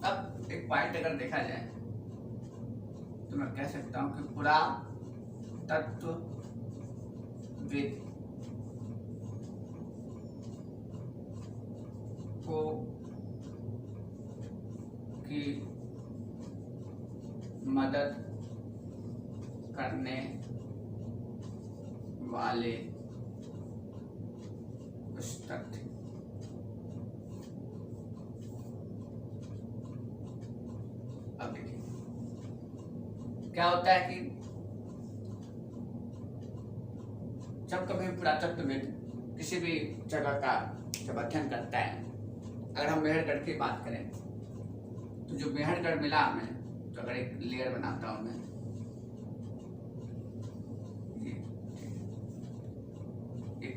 अब एक पॉइंट अगर देखा जाए तो मैं कह सकता हूं कि पुरातत्वविद को की मदद करने वाले कुछ तथ्य अब देखिए क्या होता है कि जब कभी पुरातत्वविद किसी भी जगह का जब अध्ययन करता है, अगर हम मेहरगढ़ की बात करें तो जो मेहरगढ़ मिला हमें, तो अगर एक लेयर बनाता हूं मैं,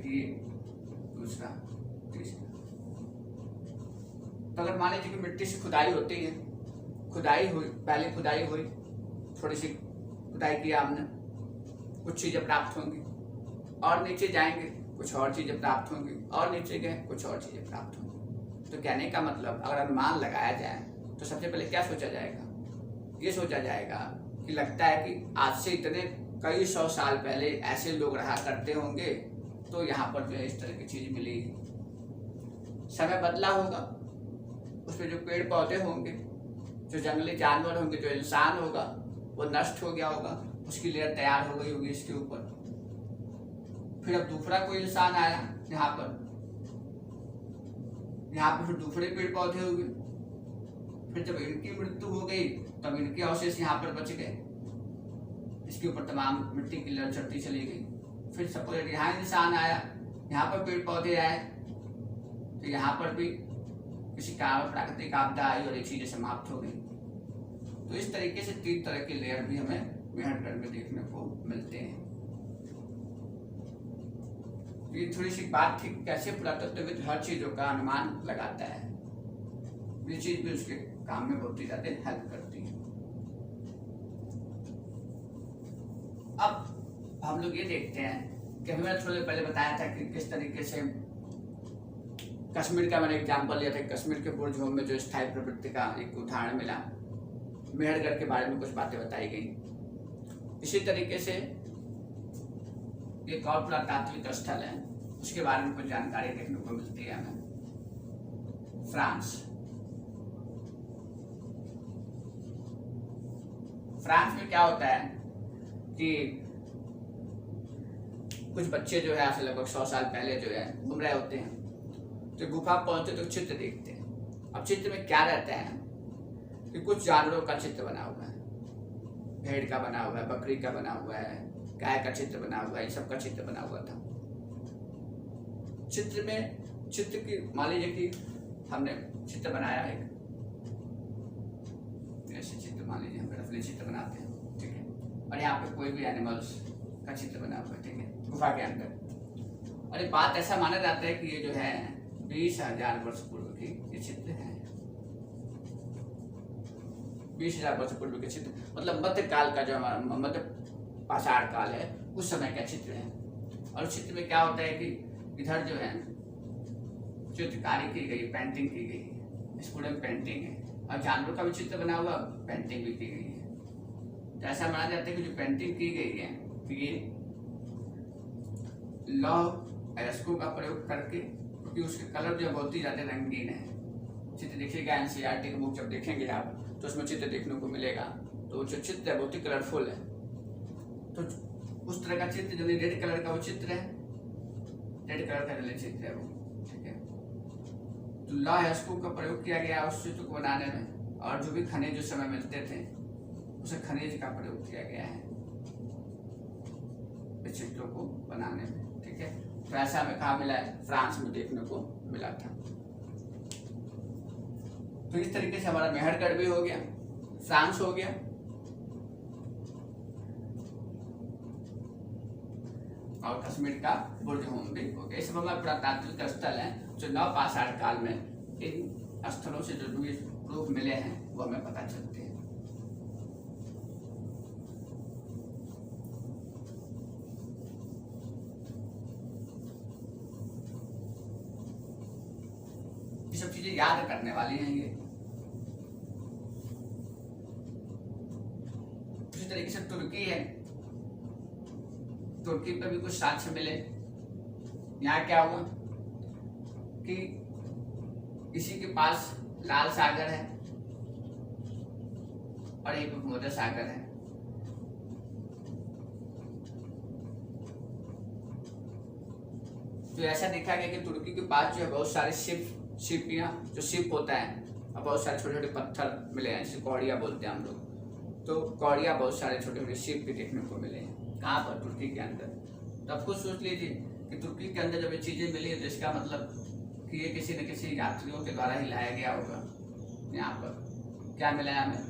ये दूसरा तीसरा, तो अगर मान लीजिए कि मिट्टी से खुदाई होती है, खुदाई हुई, पहले खुदाई हुई, थोड़ी सी खुदाई किया हमने, कुछ चीजें प्राप्त होंगी, और नीचे जाएंगे कुछ और चीजें प्राप्त होंगी, और नीचे गए कुछ और चीजें प्राप्त होंगी। तो कहने का मतलब अगर अनुमान लगाया जाए तो सबसे पहले क्या सोचा जाएगा? ये सोचा जाएगा कि लगता है कि आज से इतने कई 100 साल पहले ऐसे लोग रहा करते होंगे, तो यहाँ पर जो है इस तरह की चीज मिलेगी। समय बदला होगा, उसमें जो पेड़ पौधे होंगे, जो जंगली जानवर होंगे, जो इंसान होगा वो नष्ट हो गया होगा, उसकी लेयर तैयार हो गई होगी इसके ऊपर। फिर अब दूसरा कोई इंसान आया यहाँ पर फिर दूसरे पेड़ पौधे हो गए, फिर जब इनकी मृत्यु हो गई तब इनके अवशेष यहाँ पर बच गए, इसके ऊपर तमाम मिट्टी की लेयर चढ़ती चली गई। फिर सपोज यहाँ इंसान आया, यहाँ पर पेड़ पौधे आए, तो यहाँ पर भी किसी कारण प्राकृतिक आपदा आई और ये चीजें समाप्त हो गई। तो इस तरीके से 3 तरह के लेयर भी हमें मेहरगढ़ में देखने को मिलते हैं। ये थोड़ी सी बात थी कैसे पुरातत्वविद हर चीजों का अनुमान लगाता है, ये चीज भी उसके काम में बहुत ही ज्यादा हेल्प करती है। अब हम लोग ये देखते हैं कि अभी मैंने थोड़ी देर पहले बताया था कि किस तरीके से कश्मीर का मैंने एग्जाम्पल लिया था। कश्मीर के बुर्ज में जो स्थायी प्रवृत्ति का एक उदाहरण मिला, मेहरगढ़ के बारे में कुछ बातें बताई गई। इसी तरीके से एक और पुरातात्विक स्थल है, उसके बारे में कुछ जानकारी देखने को मिलती है हमें। फ्रांस में क्या होता है कि कुछ बच्चे जो है आज से लगभग 100 साल पहले जो है घूम रहे होते हैं, तो गुफा पहुंचते तो चित्र देखते हैं। अब चित्र में क्या रहता है कि कुछ जानवरों का चित्र बना हुआ है, भेड़ का बना हुआ है, बकरी का बना हुआ है, गाय का चित्र बना हुआ है, इन सब का चित्र बना हुआ था। चित्र में चित्र की मान लीजिए कि हमने चित्र बनाया एक ऐसे चित्र, मान लीजिए हम रफली चित्र बनाते हैं, ठीक है, और यहाँ पे कोई भी एनिमल्स का चित्र बना हुआ है, ठीक है, गुफा के अंदर। और ये बात ऐसा माना जाता है कि ये जो है 20,000 वर्ष पूर्व की ये चित्र है। 20,000 वर्ष पूर्व के चित्र मतलब मध्यकाल का जो हमारा मध्य पाषाण काल है उस समय का चित्र है। और उस चित्र में क्या होता है कि इधर जो है चित्रकारी की गई, पेंटिंग की गई, इस पूरे में पेंटिंग है, और जानवरों का भी चित्र बना हुआ, पेंटिंग भी की गई है। तो ऐसा माना जाता है कि जो पेंटिंग की गई है ये लौह अयस्कों का प्रयोग करके, क्योंकि उसके कलर जो बहुत ही ज्यादा रंगीन है। चित्र देखिएगा एनसीईआरटी की बुक जब देखेंगे आप तो उसमें चित्र देखने को मिलेगा, तो जो चित्र है बहुत ही कलरफुल है। तो उस तरह का चित्र जो रेड कलर का वो चित्र है, रेड कलर का जो चित्र है वो, ठीक है। तो लौह अयस्कों का प्रयोग किया गया उस चित्र को बनाने में, और जो भी खनिज उस समय मिलते थे उसे खनिज का प्रयोग किया गया है इस चित्रों को बनाने में, ठीक है। तो ऐसा हमें कहाँ मिला है, फ्रांस में देखने को मिला था। तो इस तरीके से हमारा मेहरगढ़ भी हो गया, फ्रांस हो गया, और कश्मीर का बुर्ज होम भी हो गया। इस सब हमारे पुरातात्विक स्थल हैं जो नवपाषाण काल में इन स्थलों से जो भी रूप मिले हैं वो हमें पता चलते हैं। ये सब चीजें याद करने वाली हैं ये। इसी तरीके से तुर्की है, तुर्की पर भी कुछ साक्ष्य मिले। यहाँ क्या हुआ कि किसी के पास लाल सागर है और एक भूमध्य सागर है। तो ऐसा देखा गया कि तुर्की के पास जो है बहुत सारे शिपियां जो शिप होता है, और बहुत सारे छोटे छोटे पत्थर मिले हैं, जिसे कौड़िया बोलते हैं हम लोग। तो कौड़िया बहुत सारे छोटे छोटे शिप भी देखने को मिले हैं। कहाँ पर, तुर्की के अंदर। तो आप खुद सोच लीजिए कि तुर्की के अंदर जब ये चीजें मिली है तो इसका मतलब कि ये किसी न किसी यात्रियों के द्वारा ही लाया गया होगा। यहाँ पर क्या मिला है हमें,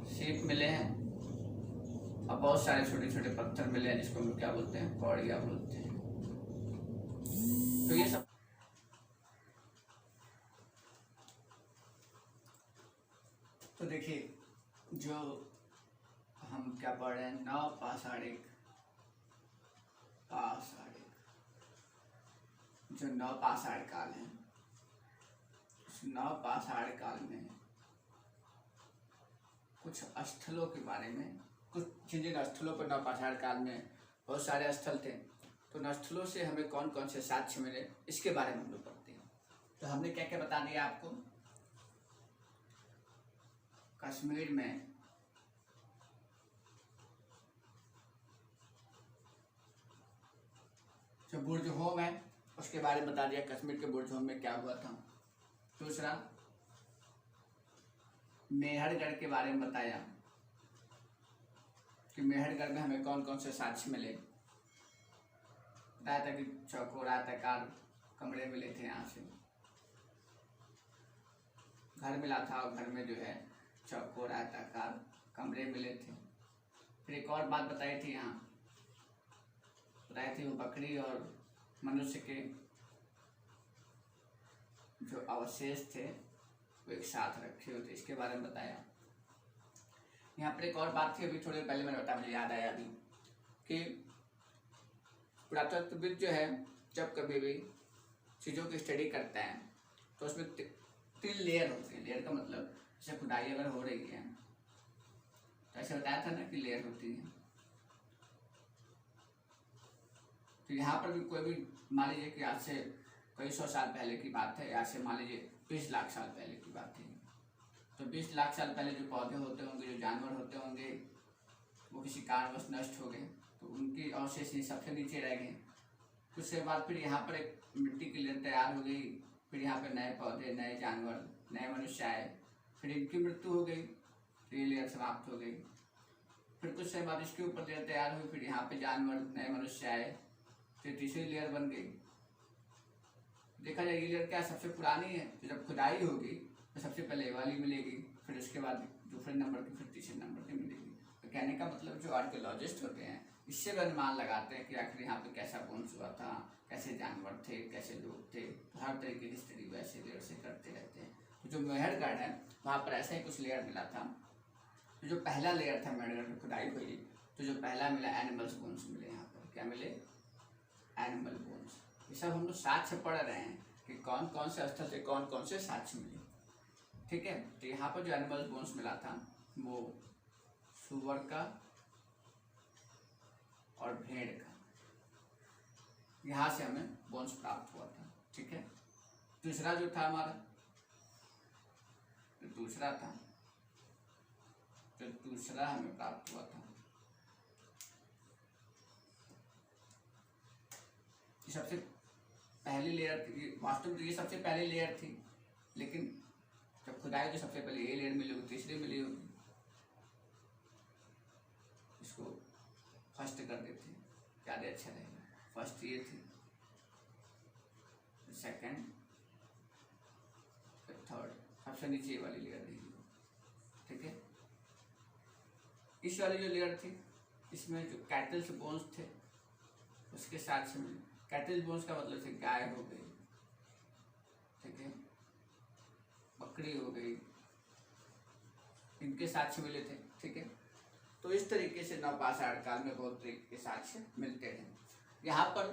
शिप मिले हैं और बहुत सारे छोटे छोटे पत्थर मिले हैं, जिसको हम लोग क्या बोलते हैं, कौड़िया बोलते हैं। तो ये सब तो देखिए जो हम क्या पढ़ रहे हैं, नवपाषाणिक जो नवपाषाण काल है, उस नवपाषाण काल में कुछ स्थलों के बारे में, कुछ जिन स्थलों पर नवपाषाण काल में बहुत सारे स्थल थे, तो उन स्थलों से हमें कौन कौन से साक्ष्य मिले इसके बारे में हम लोग पढ़ते हैं। तो हमने क्या क्या बता दिया आपको, कश्मीर में जो बुर्ज होम है उसके बारे में बता दिया, कश्मीर के बुर्ज होम में क्या हुआ था। दूसरा मेहरगढ़ के बारे में बताया कि मेहरगढ़ में हमें कौन कौन से साक्ष्य मिले। बताया था कि चौकोर आयताकार कमरे मिले थे, यहाँ से घर मिला था और घर में जो है चौकोर आयताकार कमरे मिले थे। फिर एक और बात बताई थी, यहाँ बताई थी वो बकरी और मनुष्य के जो अवशेष थे वो एक साथ रखे हुए थे, इसके बारे में बताया। यहाँ पर एक और बात थी, अभी थोड़ी पहले मैंने बताया, मुझे याद आया अभी, कि पुरातत्वविद जो है जब कभी भी चीज़ों की स्टडी करते हैं तो उसमें 3 लेयर होते हैं। लेयर का मतलब जैसे खुदाई अगर हो रही है तो ऐसे बताया था ना कि लेयर होती है। तो यहाँ पर भी कोई भी मान लीजिए कि आज से कई 100 साल पहले की बात है, या से मान लीजिए 20 लाख साल पहले की बात है। तो 20 लाख साल पहले जो पौधे होते होंगे, जो जानवर होते होंगे, वो किसी कारणवश नष्ट हो गए, तो उनकी अवशेष सबसे नीचे रह गए। कुछ समय बाद फिर यहाँ पर एक मिट्टी की लेयर तैयार हो गई, फिर यहाँ पर नए पौधे, नए जानवर, नए मनुष्य आए, फिर इनकी मृत्यु हो गई, फिर ये लेयर समाप्त हो गई। फिर कुछ समय बाद इसके ऊपर लेयर तैयार हुई, फिर यहाँ पे जानवर, नए मनुष्य आए, फिर तीसरी लेयर बन गई। देखा जाए ये लेयर क्या सबसे पुरानी है, तो जब खुदाई होगी तो सबसे पहले ये वाली मिलेगी, फिर उसके बाद दूसरे नंबर की, फिर तीसरे नंबर की मिलेगी। तो कहने का मतलब जो आर्कियोलॉजिस्ट होते हैं इससे भी अनुमान लगाते हैं कि आखिर यहाँ पे कैसा बोन्स हुआ था, कैसे जानवर थे, कैसे लोग थे। तो हर तरीके की स्टडी वैसे लेयर से करते रहते हैं। तो जो मेहरगढ़ है वहाँ पर ऐसा ही कुछ लेयर मिला था। तो जो पहला लेयर था मेहरगढ़ में खुदाई हुई, तो जो पहला मिला एनिमल्स बोन्स मिले। यहाँ पर क्या मिले? Animal bones. ये सब हम लोग साक्ष्य पढ़ रहे हैं कि कौन कौन से स्थल से कौन कौन से साक्ष्य मिले। ठीक है, तो यहाँ पर जो एनिमल बोन्स मिला था वो सुअर का और भेड़ का, यहाँ से हमें बोन्स प्राप्त हुआ था। ठीक है, दूसरा जो था हमारा, दूसरा था जो दूसरा हमें प्राप्त हुआ था, सबसे पहली लेयर थी। वास्तव में ये सबसे पहली लेयर थी, लेकिन जब खुदाई तो सबसे पहले ये लेयर मिली होगी, तीसरी मिली होगी, इसको फर्स्ट कर देते ज़्यादा अच्छा रहेगा। फर्स्ट ये थी, सेकंड, फिर थर्ड, सबसे नीचे वाली लेयर रहेगी। ठीक है, इस वाली जो लेयर थी इसमें जो कैटल्स बोन्स थे उसके साथ में, कैटल बोन्स का मतलब से गाय हो गई, ठीक है, बकरी हो गई, इनके साक्ष्य मिले थे। ठीक है, तो इस तरीके से नवपाषाण काल में बहुत तरीके के साक्ष्य मिलते हैं। यहाँ पर,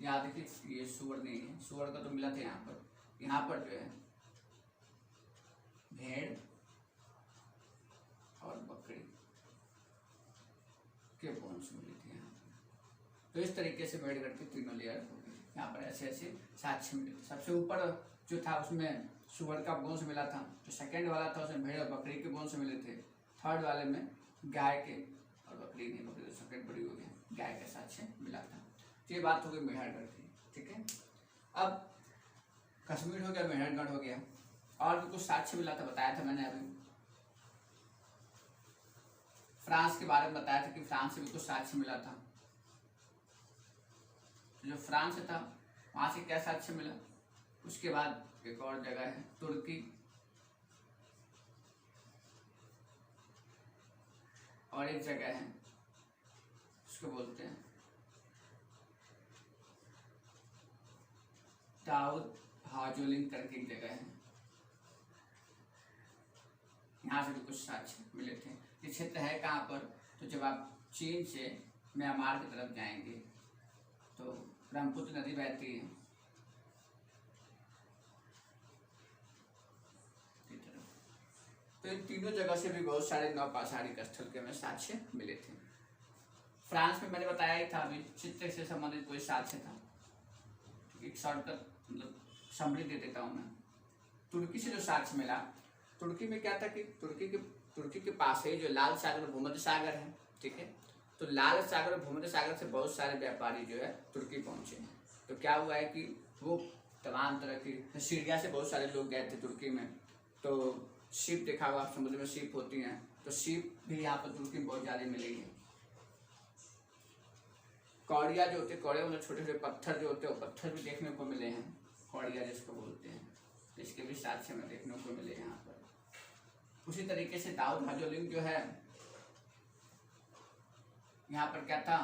यहाँ देखिए ये सुअर नहीं है, सुअर का तो मिला था यहाँ पर। यहाँ पर जो है भेड़ और बकरी के बोन्स मिले थे यहाँ पर। तो इस तरीके से मेहरगढ़ की तीनों लेयर हो गई। यहाँ पर ऐसे ऐसे साक्ष्य मिले थे। सबसे ऊपर जो था उसमें सुअर का बोन्स मिला था, जो सेकंड वाला था उसमें भेड़ और बकरी के बोन्स मिले थे, थर्ड वाले में गाय के और बकरी नहीं, बकरी तो सेकंड बड़ी हो गया, गाय के साक्ष्य मिला था। तो ये बात हो गई मेहरगढ़ की। ठीक है, अब कश्मीर हो गया, मेहरगढ़ हो गया, और भी कुछ साक्ष्य मिला था, बताया था मैंने अभी। फ्रांस के बारे में बताया था कि फ्रांस से भी कुछ साक्ष्य मिला था। जो फ्रांस था वहाँ से क्या साक्ष्य मिला। उसके बाद एक और जगह है तुर्की, और एक जगह है उसको बोलते हैं दाऊद हाजोलिंग करके एक जगह है, यहाँ से भी कुछ साक्ष्य मिले थे। ये क्षेत्र है कहाँ पर? तो जब आप चीन से म्यांमार की तरफ जाएंगे तो ब्रह्मपुत्र नदी बहती है, तो इन तीनों जगह से भी बहुत सारे नवपाषाणिक स्थल के हमें साक्ष्य मिले थे। फ्रांस में मैंने बताया ही था अभी, चित्र से संबंधित कोई साक्ष्य था। एक शॉर्टकट मतलब समरी दे देता हूँ मैं। तुर्की से जो साक्ष्य मिला, तुर्की में क्या था कि तुर्की के पास ही जो लाल सागर और भूमध्य सागर है, ठीक है, तो लाल सागर और भूमध्य सागर से बहुत सारे व्यापारी जो है तुर्की पहुंचे हैं। तो क्या हुआ है कि वो तमाम तरह की, सीरिया से बहुत सारे लोग गए थे तुर्की में, तो शिप देखा हुआ, समुद्र में शिप होती हैं, तो शिप भी यहाँ पर तुर्की में बहुत ज़्यादा मिलेंगे। कौड़िया जो होते हैं, कौड़िया मतलब छोटे छोटे पत्थर जो होते हैं, वो पत्थर भी देखने को मिले हैं, कौड़िया जिसको बोलते हैं, इसके भी साक्ष्य में देखने को मिले यहाँ पर। उसी तरीके से दाऊद हाजोलिंग जो है, यहाँ पर क्या था,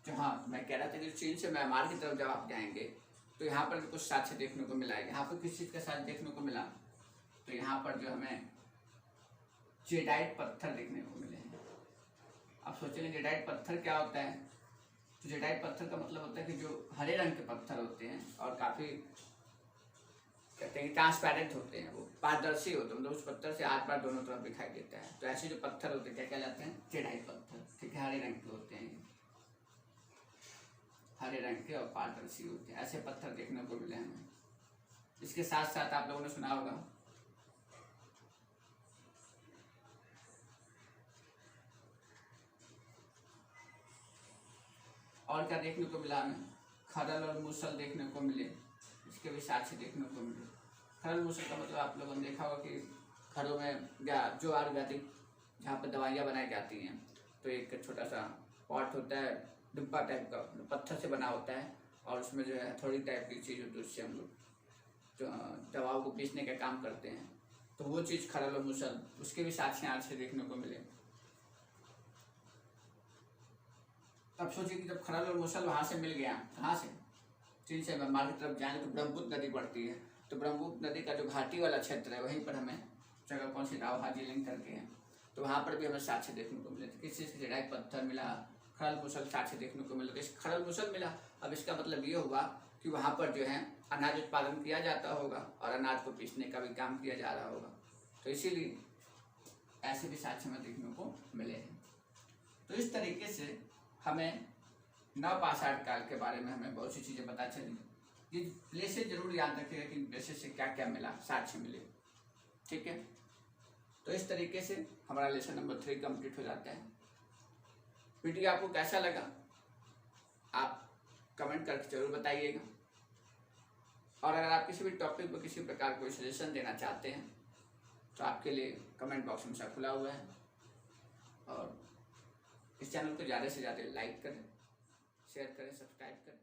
जो हाँ मैं कह रहा था कि चीन से म्यांमार की तरफ जब आप जाएंगे तो यहाँ पर भी कुछ साक्ष्य देखने को मिला है। यहाँ पर किस चीज़ का साक्ष्य देखने को मिला, तो यहाँ पर जो हमें जेडाइट पत्थर देखने को मिले हैं। आप सोचेंगे जेडाइट पत्थर क्या होता है, तो जेडाइट पत्थर का मतलब होता है कि जो हरे रंग के पत्थर होते हैं और काफ़ी कहते हैं कि ट्रांसपेरेंट होते हैं, वो पारदर्शी होते हैं, मतलब उस पत्थर से आर पार दोनों तरफ दिखाई देता है। तो ऐसे जो पत्थर होते हैं क्या कहलाते हैं? जेडाइट पत्थर। ठीक है, हरे रंग के होते हैं, हरे रंग के और पारदर्शी होते हैं। ऐसे पत्थर देखने को मिले हमें। इसके साथ साथ आप लोगों ने सुना होगा और क्या देखने को मिला हमें? खरल और मूसल देखने को मिले, इसके भी साक्ष्य देखने को मिले। खरल मूसल का मतलब आप लोगों ने देखा होगा कि घरों में या जो आयुर्वेदिक जहाँ पर दवाइयाँ बनाई जाती हैं, तो एक छोटा सा पॉट होता है, डिब्बा टाइप का, पत्थर से बना होता है, और उसमें जो है थोड़ी टाइप की चीज़ होती है, उससे हम लोग जो दवाओं को पीसने का काम करते हैं। तो वो चीज़ खरल और मूसल, उसके भी साक्ष्य आज से देखने को मिले। अब सोचिए कि जब खरल और मूसल वहाँ से मिल गया, कहाँ से? चीन से म्यांमार की तरफ जाएंगे तो ब्रह्मपुत्र नदी पड़ती है, तो ब्रह्मपुत्र नदी का जो घाटी वाला क्षेत्र है वहीं पर हमें जगह कौन सी राव हाजी लिंक करके है, तो वहाँ पर भी हमें साक्ष्य देखने को मिले थे। किस चीज़ की? जेडाइट पत्थर मिला, खरल मूसल साक्ष्य देखने को मिला। तो खरल मूसल मिला, अब इसका मतलब ये हुआ कि वहाँ पर जो है अनाज उत्पादन किया जाता होगा और अनाज को पीसने का भी काम किया जा रहा होगा, तो इसीलिए ऐसे भी साक्ष्य हमें देखने को मिले हैं। तो इस तरीके से हमें नवपाषाण काल के बारे में हमें बहुत सी चीज़ें पता चली। ये प्लेसेस जरूर याद रखिएगा कि प्लेसेस से क्या क्या मिला, साक्ष्य मिले। ठीक है, तो इस तरीके से हमारा लेसन नंबर 3 कंप्लीट हो जाता है। वीडियो आपको कैसा लगा आप कमेंट करके जरूर बताइएगा, और अगर आप किसी भी टॉपिक पर किसी प्रकार कोई सजेशन देना चाहते हैं तो आपके लिए कमेंट बॉक्स हमेशा खुला हुआ है। और इस चैनल को ज़्यादा से ज़्यादा लाइक करें, शेयर करें, सब्सक्राइब करें।